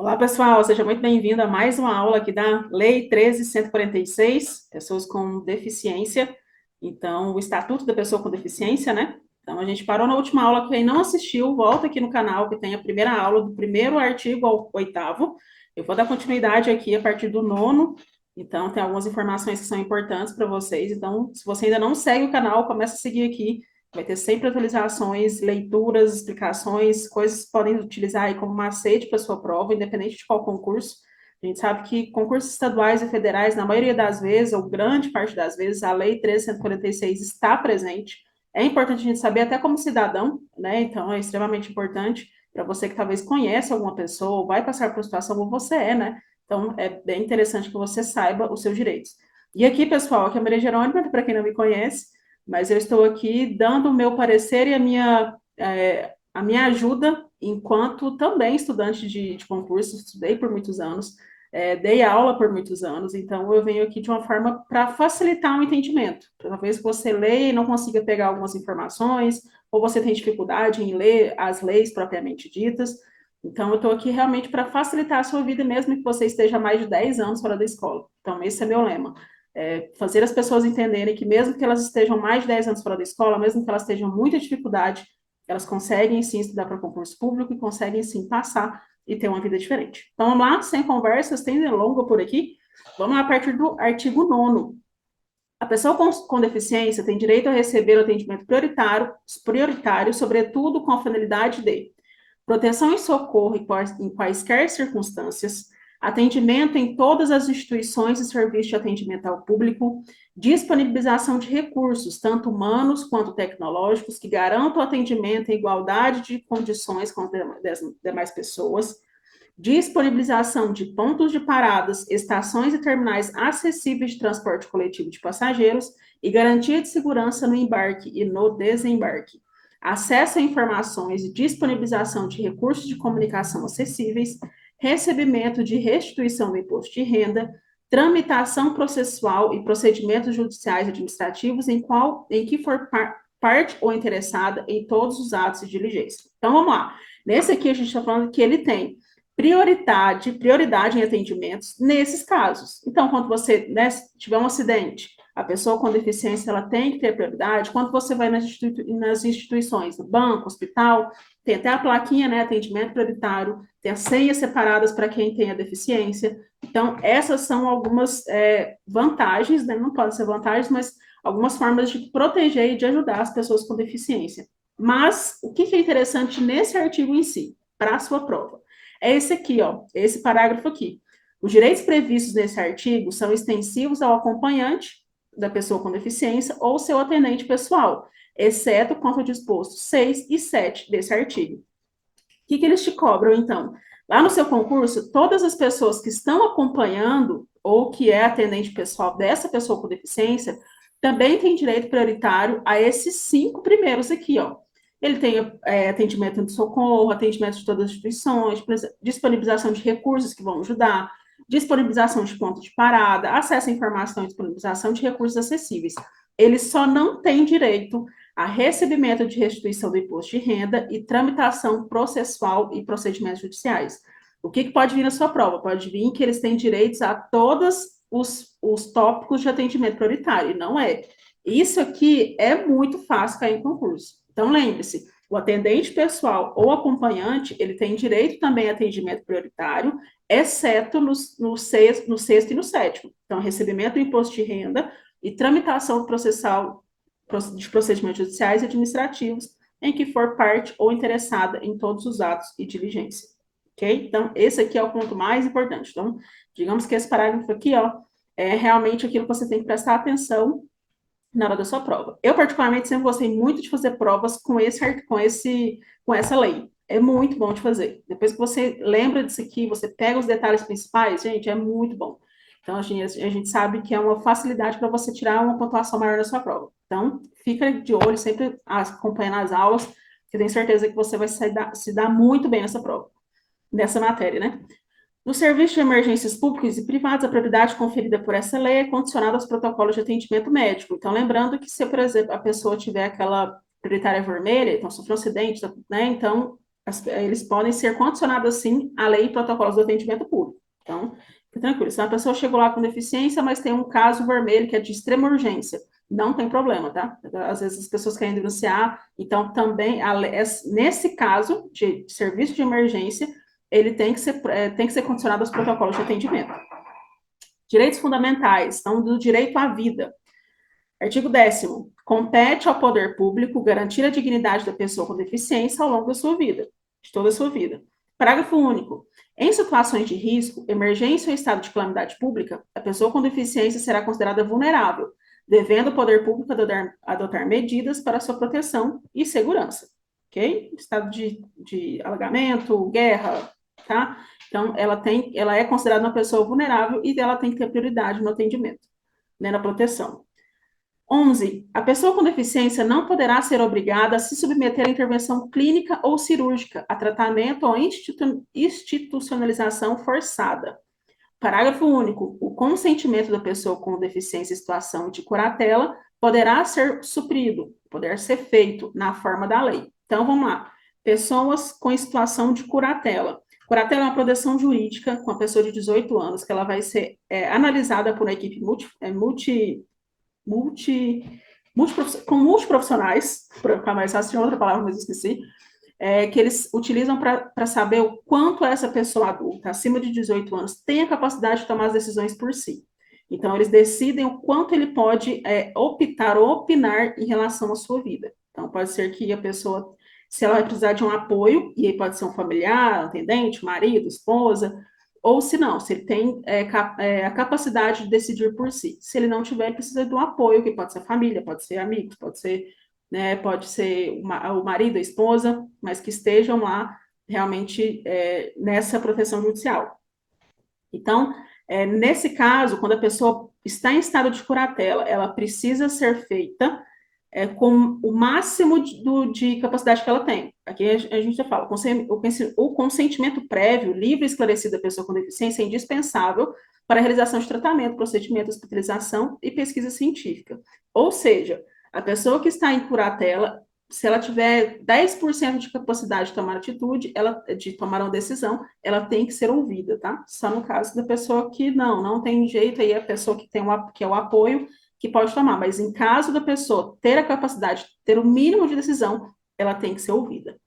Olá, pessoal, seja muito bem-vindo a mais uma aula aqui da Lei 13.146, pessoas com deficiência. Então, o Estatuto da Pessoa com Deficiência, né? Então, a gente parou na última aula. Quem não assistiu, volta aqui no canal, que tem a primeira aula, do primeiro artigo ao oitavo. Eu vou dar continuidade aqui a partir do nono. Então, tem algumas informações que são importantes para vocês. Então, se você ainda não segue o canal, começa a seguir aqui. Vai ter sempre atualizações, leituras, explicações, coisas que podem utilizar aí como macete para sua prova, independente de qual concurso. A gente sabe que concursos estaduais e federais, na maioria das vezes, ou grande parte das vezes, a Lei 13.146 está presente. É importante a gente saber até como cidadão, né? Então, é extremamente importante para você que talvez conhece alguma pessoa, ou vai passar por uma situação como você é, né? Então, é bem interessante que você saiba os seus direitos. E aqui, pessoal, aqui é a Maria Jerônima, para quem não me conhece, mas eu estou aqui dando o meu parecer e a minha ajuda enquanto também estudante de concurso, estudei por muitos anos, dei aula por muitos anos, então eu venho aqui de uma forma para facilitar o entendimento. Talvez você leia e não consiga pegar algumas informações, ou você tem dificuldade em ler as leis propriamente ditas. Então, eu estou aqui realmente para facilitar a sua vida, mesmo que você esteja há mais de 10 anos fora da escola. Então, esse é meu lema. Fazer as pessoas entenderem que mesmo que elas estejam mais de 10 anos fora da escola, mesmo que elas tenham muita dificuldade, elas conseguem sim estudar para concurso público e conseguem sim passar e ter uma vida diferente. Então vamos lá, sem conversas, tem delonga por aqui. Vamos lá a partir do artigo 9º. A pessoa com deficiência tem direito a receber o atendimento prioritário, sobretudo com a finalidade de proteção e socorro em quaisquer circunstâncias, atendimento em todas as instituições e serviços de atendimento ao público, disponibilização de recursos, tanto humanos quanto tecnológicos, que garantam o atendimento em igualdade de condições com as demais pessoas, disponibilização de pontos de paradas, estações e terminais acessíveis de transporte coletivo de passageiros e garantia de segurança no embarque e no desembarque, acesso a informações e disponibilização de recursos de comunicação acessíveis, recebimento de restituição do imposto de renda, tramitação processual e procedimentos judiciais e administrativos em que for parte ou interessada em todos os atos e diligências. Então, vamos lá. Nesse aqui, a gente está falando que ele tem prioridade em atendimentos nesses casos. Então, quando você, né, tiver um acidente, a pessoa com deficiência ela tem que ter prioridade. Quando você vai nas instituições, no banco, hospital, tem até a plaquinha, né, atendimento prioritário, tem as senhas separadas para quem tem a deficiência. Então, essas são algumas vantagens, né, não podem ser vantagens, mas algumas formas de proteger e de ajudar as pessoas com deficiência. Mas, o que é interessante nesse artigo em si, para a sua prova? É esse aqui, ó, esse parágrafo aqui. Os direitos previstos nesse artigo são extensivos ao acompanhante da pessoa com deficiência ou seu atendente pessoal, exceto quanto disposto 6 e 7 desse artigo. O que eles te cobram, então? Lá no seu concurso, todas as pessoas que estão acompanhando ou que é atendente pessoal dessa pessoa com deficiência também têm direito prioritário a esses 5 primeiros aqui, ó. Ele tem atendimento de socorro, atendimento de todas as instituições, disponibilização de recursos que vão ajudar, disponibilização de ponto de parada, acesso à informação e disponibilização de recursos acessíveis. Ele só não tem direito a recebimento de restituição do imposto de renda e tramitação processual e procedimentos judiciais. O que pode vir na sua prova? Pode vir que eles têm direitos a todos os tópicos de atendimento prioritário, e não é. Isso aqui é muito fácil cair em concurso. Então, lembre-se, o atendente pessoal ou acompanhante, ele tem direito também a atendimento prioritário, exceto no sexto e no sétimo. Então, recebimento do imposto de renda e tramitação processual de procedimentos judiciais e administrativos em que for parte ou interessada em todos os atos e diligência. Ok? Então, esse aqui é o ponto mais importante. Então, digamos que esse parágrafo aqui, ó, é realmente aquilo que você tem que prestar atenção na hora da sua prova. Eu, particularmente, sempre gostei muito de fazer provas com essa lei. É muito bom de fazer. Depois que você lembra disso aqui, você pega os detalhes principais, gente, é muito bom. Então, a gente sabe que é uma facilidade para você tirar uma pontuação maior da sua prova. Então, fica de olho, sempre acompanhando as aulas, que eu tenho certeza que você vai se dar muito bem nessa prova, nessa matéria, né? No serviço de emergências públicos e privados, a prioridade conferida por essa lei é condicionada aos protocolos de atendimento médico. Então, lembrando que se, por exemplo, a pessoa tiver aquela prioritária vermelha, então sofreu um acidente, né, então eles podem ser condicionados, sim, à lei e protocolos do atendimento público. Então, fique tranquilo. Se uma pessoa chegou lá com deficiência, mas tem um caso vermelho que é de extrema urgência, não tem problema, tá? Às vezes as pessoas querem denunciar, então também, nesse caso de serviço de emergência, ele tem que ser condicionado aos protocolos de atendimento. Direitos fundamentais, então, do direito à vida. Artigo 10º. Compete ao poder público garantir a dignidade da pessoa com deficiência ao longo da sua vida, de toda a sua vida. Parágrafo único. Em situações de risco, emergência ou estado de calamidade pública, a pessoa com deficiência será considerada vulnerável, devendo o poder público adotar medidas para sua proteção e segurança. Ok? Estado de alagamento, guerra, tá? Então, ela é considerada uma pessoa vulnerável e ela tem que ter prioridade no atendimento, né, na proteção. 11. A pessoa com deficiência não poderá ser obrigada a se submeter a intervenção clínica ou cirúrgica, a tratamento ou institucionalização forçada. Parágrafo único. O consentimento da pessoa com deficiência em situação de curatela poderá ser suprido, poder ser feito na forma da lei. Então, vamos lá. Pessoas com situação de curatela. Curatela é uma proteção jurídica com a pessoa de 18 anos, que ela vai ser analisada por uma equipe com multiprofissionais, para ficar mais fácil, tinha outra palavra, mas esqueci, que eles utilizam para saber o quanto essa pessoa adulta, acima de 18 anos, tem a capacidade de tomar as decisões por si. Então, eles decidem o quanto ele pode optar ou opinar em relação à sua vida. Então, pode ser que a pessoa, se ela vai precisar de um apoio, e aí pode ser um familiar, um atendente, um marido, esposa, ou se não, se ele tem a capacidade de decidir por si. Se ele não tiver, ele precisa de um apoio, que pode ser família, pode ser amigos, pode ser o marido, a esposa, mas que estejam lá realmente nessa proteção judicial. Então, nesse caso, quando a pessoa está em estado de curatela, ela precisa ser feita com o máximo de capacidade que ela tem. Aqui a gente já fala, o consentimento prévio, livre e esclarecido da pessoa com deficiência é indispensável para a realização de tratamento, procedimento, hospitalização e pesquisa científica. Ou seja, a pessoa que está em curatela, se ela tiver 10% de capacidade de tomar atitude, de tomar uma decisão, ela tem que ser ouvida, tá? Só no caso da pessoa que não tem jeito, aí a pessoa que é o apoio, que pode tomar, mas em caso da pessoa ter a capacidade de ter o mínimo de decisão, ela tem que ser ouvida.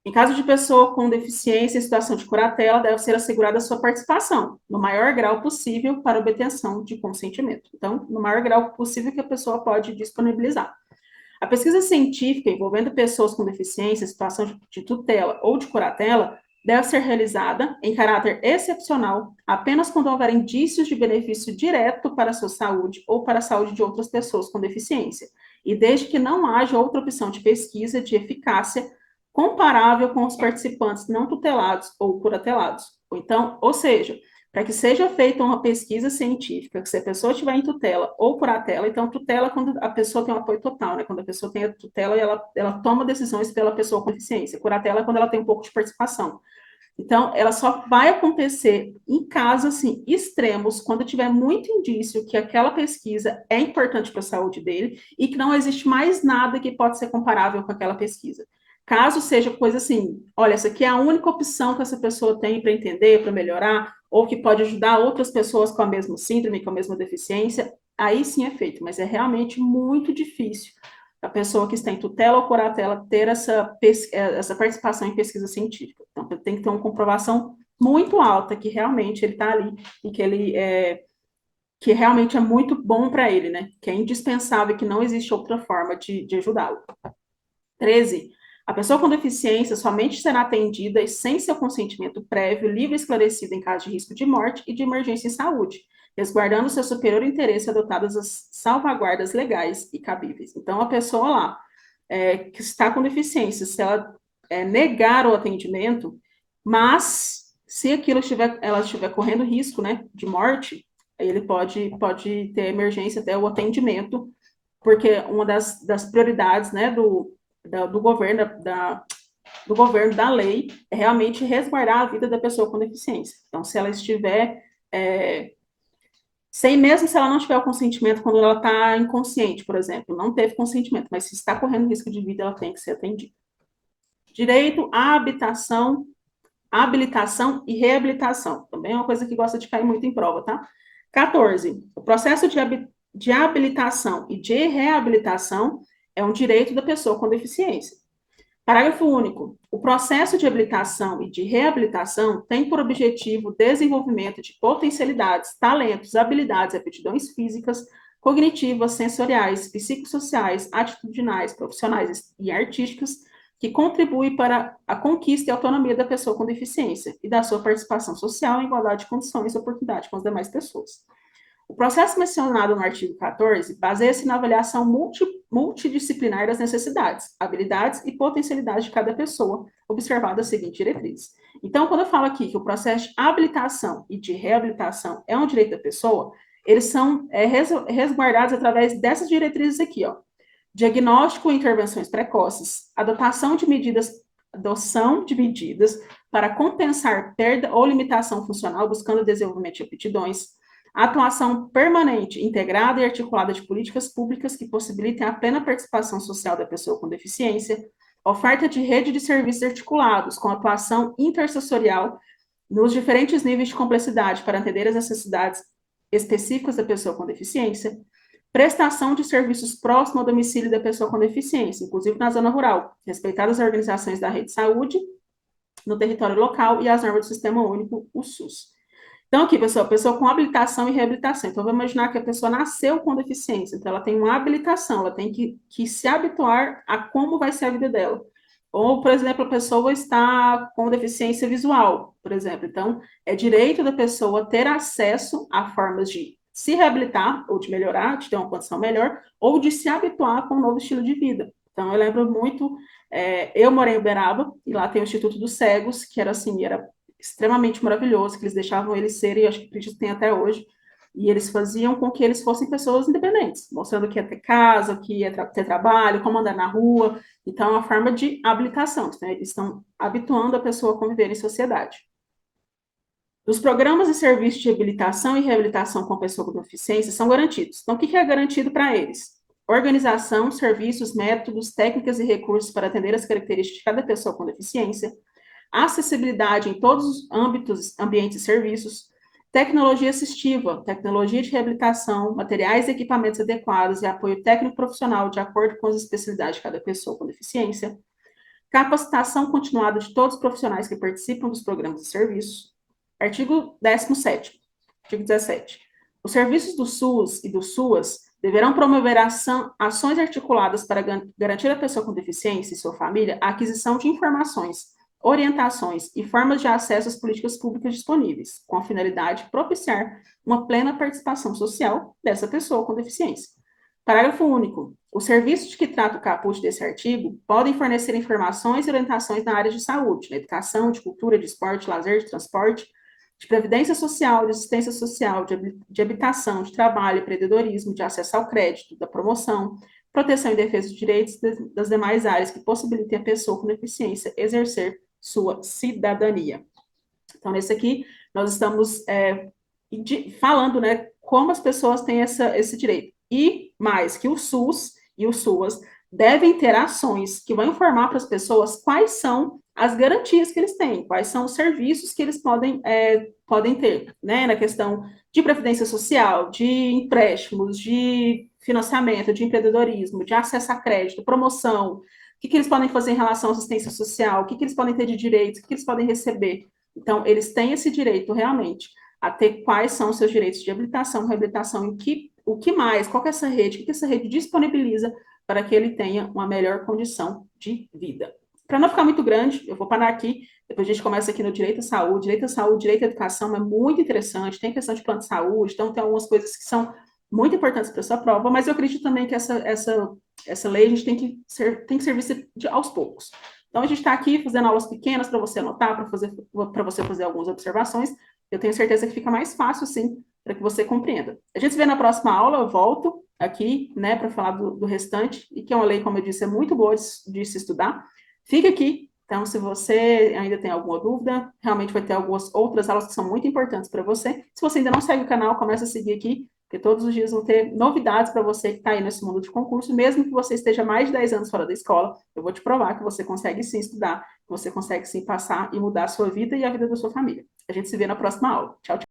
Em caso de pessoa com deficiência em situação de curatela, deve ser assegurada a sua participação, no maior grau possível, para obtenção de consentimento. Então, no maior grau possível que a pessoa pode disponibilizar. A pesquisa científica envolvendo pessoas com deficiência em situação de tutela ou de curatela deve ser realizada em caráter excepcional apenas quando houver indícios de benefício direto para a sua saúde ou para a saúde de outras pessoas com deficiência, e desde que não haja outra opção de pesquisa de eficácia comparável com os participantes não tutelados ou curatelados. Ou seja, para que seja feita uma pesquisa científica, que se a pessoa estiver em tutela ou curatela, então tutela quando a pessoa tem um apoio total, né? Quando a pessoa tem a tutela e ela toma decisões pela pessoa com deficiência. Curatela é quando ela tem um pouco de participação. Então, ela só vai acontecer em casos assim, extremos, quando tiver muito indício que aquela pesquisa é importante para a saúde dele e que não existe mais nada que pode ser comparável com aquela pesquisa. Caso seja coisa assim, olha, essa aqui é a única opção que essa pessoa tem para entender, para melhorar, ou que pode ajudar outras pessoas com a mesma síndrome, com a mesma deficiência, aí sim é feito, mas é realmente muito difícil a pessoa que está em tutela ou curatela ter essa participação em pesquisa científica. Então, tem que ter uma comprovação muito alta que realmente ele está ali e que realmente é muito bom para ele, né? Que é indispensável, que não existe outra forma de ajudá-lo. 13. A pessoa com deficiência somente será atendida sem seu consentimento prévio, livre e esclarecido em caso de risco de morte e de emergência em saúde, resguardando seu superior interesse adotadas as salvaguardas legais e cabíveis. Então, a pessoa lá que está com deficiência, se ela negar o atendimento, mas se ela estiver correndo risco, né, de morte, ele pode ter emergência até o atendimento, porque uma das prioridades, né, do governo, do governo, da lei, é realmente resguardar a vida da pessoa com deficiência. Então, se ela estiver mesmo se ela não tiver o consentimento quando ela está inconsciente, por exemplo, não teve consentimento, mas se está correndo risco de vida, ela tem que ser atendida. Direito à habitação, habilitação e reabilitação. Também é uma coisa que gosta de cair muito em prova, tá? 14. O processo de habilitação e de reabilitação é um direito da pessoa com deficiência. Parágrafo único. O processo de habilitação e de reabilitação tem por objetivo o desenvolvimento de potencialidades, talentos, habilidades e aptidões físicas, cognitivas, sensoriais, psicossociais, atitudinais, profissionais e artísticas que contribuem para a conquista e autonomia da pessoa com deficiência e da sua participação social em igualdade de condições e oportunidade com as demais pessoas. O processo mencionado no artigo 14 baseia-se na avaliação multidisciplinar das necessidades, habilidades e potencialidades de cada pessoa, observada as seguintes diretrizes. Então, quando eu falo aqui que o processo de habilitação e de reabilitação é um direito da pessoa, eles são resguardados através dessas diretrizes aqui, ó. Diagnóstico e intervenções precoces, adoção de medidas para compensar perda ou limitação funcional, buscando o desenvolvimento de aptidões, atuação permanente, integrada e articulada de políticas públicas que possibilitem a plena participação social da pessoa com deficiência, oferta de rede de serviços articulados, com atuação intersensorial nos diferentes níveis de complexidade para atender as necessidades específicas da pessoa com deficiência, prestação de serviços próximo ao domicílio da pessoa com deficiência, inclusive na zona rural, respeitadas as organizações da rede de saúde no território local e as normas do Sistema Único, o SUS. Então, aqui, pessoa com habilitação e reabilitação. Então, vamos imaginar que a pessoa nasceu com deficiência, então ela tem uma habilitação, ela tem que se habituar a como vai ser a vida dela. Ou, por exemplo, a pessoa está com deficiência visual, por exemplo. Então, é direito da pessoa ter acesso a formas de se reabilitar, ou de melhorar, de ter uma condição melhor, ou de se habituar com um novo estilo de vida. Então, eu lembro muito, eu morei em Uberaba, e lá tem o Instituto dos Cegos, que era assim, era extremamente maravilhoso, que eles deixavam eles serem, acho que acredito que tem até hoje, e eles faziam com que eles fossem pessoas independentes, mostrando que ia ter casa, que ia ter trabalho, como andar na rua. Então, é uma forma de habilitação, né? Eles estão habituando a pessoa a conviver em sociedade. Os programas e serviços de habilitação e reabilitação com pessoa com deficiência são garantidos. Então, o que é garantido para eles? Organização, serviços, métodos, técnicas e recursos para atender as características de cada pessoa com deficiência, acessibilidade em todos os âmbitos, ambientes e serviços, tecnologia assistiva, tecnologia de reabilitação, materiais e equipamentos adequados e apoio técnico profissional de acordo com as especialidades de cada pessoa com deficiência, capacitação continuada de todos os profissionais que participam dos programas e serviços. Artigo 17º. Artigo 17. Os serviços do SUS e do SUAS deverão promover ações articuladas para garantir à pessoa com deficiência e sua família a aquisição de informações, orientações e formas de acesso às políticas públicas disponíveis, com a finalidade de propiciar uma plena participação social dessa pessoa com deficiência. Parágrafo único. Os serviços de que trata o caput desse artigo podem fornecer informações e orientações na área de saúde, de educação, de cultura, de esporte, lazer, de transporte, de previdência social, de assistência social, de habitação, de trabalho, empreendedorismo, de acesso ao crédito, da promoção, proteção e defesa dos direitos das demais áreas que possibilitem a pessoa com deficiência exercer sua cidadania. Então, nesse aqui, nós estamos falando, né, como as pessoas têm esse direito. E mais, que o SUS e o SUAS devem ter ações que vão informar para as pessoas quais são as garantias que eles têm, quais são os serviços que eles podem ter, né, na questão de previdência social, de empréstimos, de financiamento, de empreendedorismo, de acesso a crédito, promoção, o que eles podem fazer em relação à assistência social, o que eles podem ter de direitos, o que eles podem receber. Então, eles têm esse direito realmente a ter quais são os seus direitos de habilitação, reabilitação, o que mais, qual que é essa rede, o que essa rede disponibiliza para que ele tenha uma melhor condição de vida. Para não ficar muito grande, eu vou parar aqui, depois a gente começa aqui no direito à saúde, direito à educação é muito interessante, tem questão de plano de saúde, então tem algumas coisas que são muito importantes para essa prova, mas eu acredito também que essa lei a gente tem que ser vista aos poucos. Então, a gente está aqui fazendo aulas pequenas para você anotar, para você fazer algumas observações. Eu tenho certeza que fica mais fácil, sim, para que você compreenda. A gente se vê na próxima aula, eu volto aqui, né, para falar do restante, e que é uma lei, como eu disse, é muito boa de se estudar. Fica aqui, então, se você ainda tem alguma dúvida, realmente vai ter algumas outras aulas que são muito importantes para você. Se você ainda não segue o canal, começa a seguir aqui, porque todos os dias vão ter novidades para você que está aí nesse mundo de concurso, mesmo que você esteja mais de 10 anos fora da escola, eu vou te provar que você consegue sim estudar, que você consegue sim passar e mudar a sua vida e a vida da sua família. A gente se vê na próxima aula. Tchau, tchau.